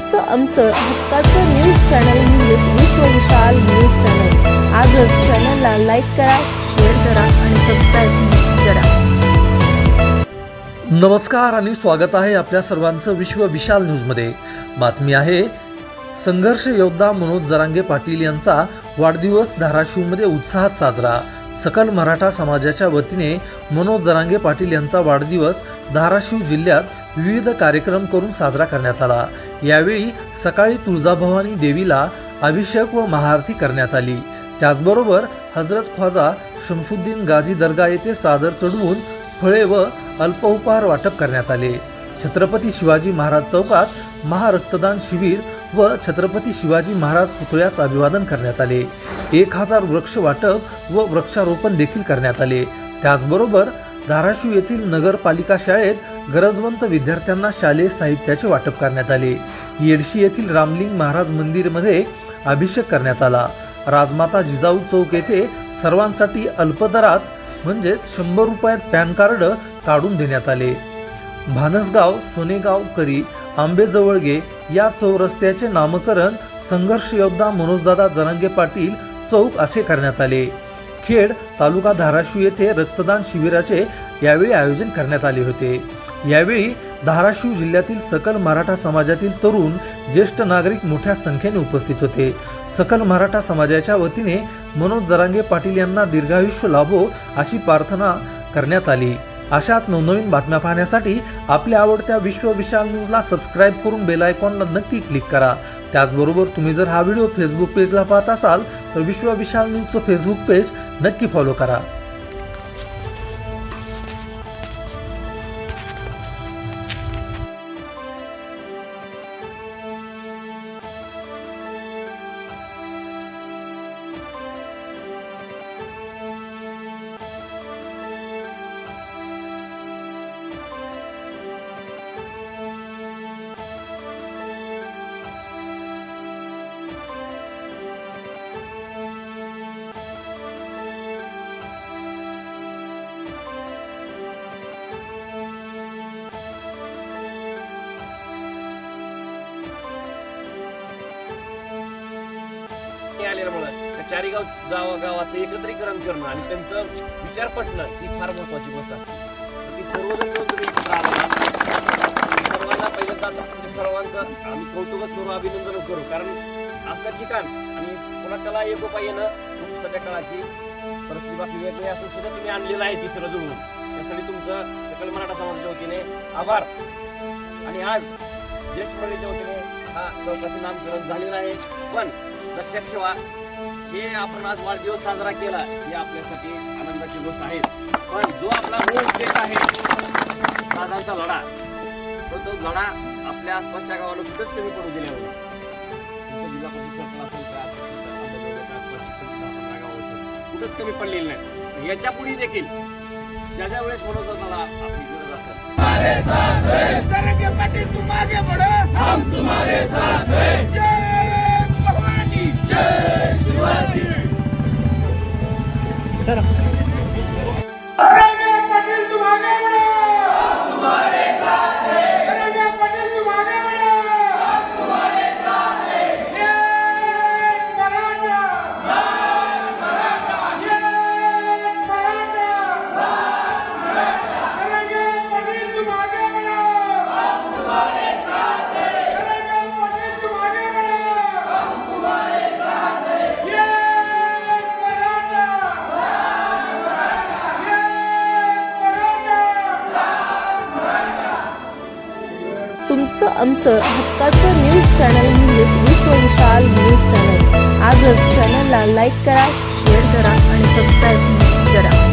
तुमचं आमचं हक्काचं न्यूज चॅनल म्हणजे विश्व विशाल न्यूज चॅनल। आजच चॅनलला लाईक करा, शेअर करा आणि सबस्क्राईब करा। नमस्कार आणि स्वागत आहे आपल्या सर्वांचं विश्व विशाल न्यूजमध्ये। बातमी आहे संघर्ष योद्धा मनोज जरांगे पाटील यांचा वाढदिवस धाराशिवमध्ये उत्साहात साजरा। सकल मराठा समाजाच्या वतीने मनोज जरांगे पाटील यांचा वाढदिवस धाराशिव जिल्ह्यात विविध कार्यक्रम करून साजरा करण्यात आला। यावेळी सकाळी तुळजाभवानी देवीला अभिषेक व महाआरती करण्यात आली। त्याचबरोबर हजरत ख्वाजा शमशुद्दीन गाजी दर्गा येथे सादर चढवून फळे व अल्पोपहार वाटप करण्यात आले। छत्रपती शिवाजी महाराज चौकात महारक्तदान शिबिर व छत्रपती शिवाजी महाराज पुतळ्यास अभिवादन करण्यात आले। 1000 वृक्ष वाटप व वृक्षारोपण देखील करण्यात आले। त्याचबरोबर धाराशिव येथील नगरपालिका शाळेत गरजवंत विद्यार्थ्यांना शालेय साहित्याचे वाटप करण्यात आले। येडशी येथील रामलिंग महाराज मंदिरमध्ये अभिषेक करण्यात आला। राजमाता जिजाऊ चौक येथे सर्वांसाठी अल्पदरात म्हणजेच 100 रुपयात पॅन कार्ड काढून देण्यात आले। भानसगाव सोनेगाव करी आंबेजवळगे या चौरस्त्याचे नामकरण संघर्ष योद्धा मनोजदादा जरांगे पाटील चौक असे करण्यात आले। खेड तालुका धाराशिव येथे रक्तदान शिबिराचे यावेळी आयोजन करण्यात आले होते। यावेळी धाराशिव जिल्ह्यातील सकल मराठा समाजातील तरुण ज्येष्ठ नागरिक मोठ्या संख्येने उपस्थित होते। सकल मराठा समाजाच्या वतीने मनोज जरांगे पाटील यांना दीर्घायुष्य लाभो अशी प्रार्थना करण्यात आली। अशाच नवनवीन बातम्या पाहण्यासाठी आपल्या आवडत्या विश्व विशाल न्यूजला सबस्क्राईब करून बेल आयकॉनला नक्की क्लिक करा। त्याचबरोबर तुम्ही जर हा व्हिडिओ फेसबुक पेजला पाहत असाल तर विश्व विशाल न्यूजचं फेसबुक पेज नक्की फॉलो करा। आलेल्यामुळे चारी गावाचं एकत्रीकरण करणं आणि त्यांचं विचार पटणं ही फार महत्वाची गोष्ट असते। ती सर्वजण मिळून तुम्ही एकत्र आला। सर्वांना पहिल्यांदा सर्वांचं आम्ही कौतुकच करू, अभिनंदनच करू, कारण असं ठिकाण आणि पुन्हा त्याला एकोपा येणं सध्या काळाची परिस्थिती बाकी वेगळी असून सुद्धा तुम्ही आणलेलं आहे ती सर्व जुळवून। त्यासाठी तुमचं सकल मराठा समाजाच्या वतीने आभार। आणि आज ज्येष्ठ मंडळीच्या वतीने हा चौकाचं नामकरण झालेलं आहे। पण लक्षात ठेवा, हे आपण आज वाढदिवस साजरा केला ही आपल्यासाठी आनंदाची गोष्ट आहे, पण जो आपला मूळ उद्देश आहे दादांचा लढा, तो लढा आपल्या आसपासच्या गावाला कुठेच कमी पडू दिला नाही। जिल्हा परिषद सर्कल असेल कुठेच कमी पडलेलं नाही। याच्या पुढे देखील ज्या वेळेस मनोजदादाला आपली गरज असेल जरांगे पाटील तुम आगे बढ़ो, हम तुम्हारे साथ हैं। जय भवानी, जय शिवाजी। चलो जरांगे पाटील तुम आगे बढ़ो, हम तुम्हारे साथ हैं। जरांगे पाटील तुम आगे बढ़ो, हम तुम्हारे साथ हैं। जय मराठा, जय मराठा, जय मराठा, जय मराठा। जरांगे पाटील तुम आगे बढ़ो, हम तुम्हारे साथ हैं। जरांगे पाटील तुम आगे बढ़ो, हम तुम्हारे साथ हैं। जय मराठा, जय मराठा, जय मराठा। तुमचं आमचं हक्काचं न्यूज चॅनल म्हणजे विश्व विशाल न्यूज चॅनल। आजच चॅनलला लाईक करा, शेअर करा आणि सबस्क्राईब करा।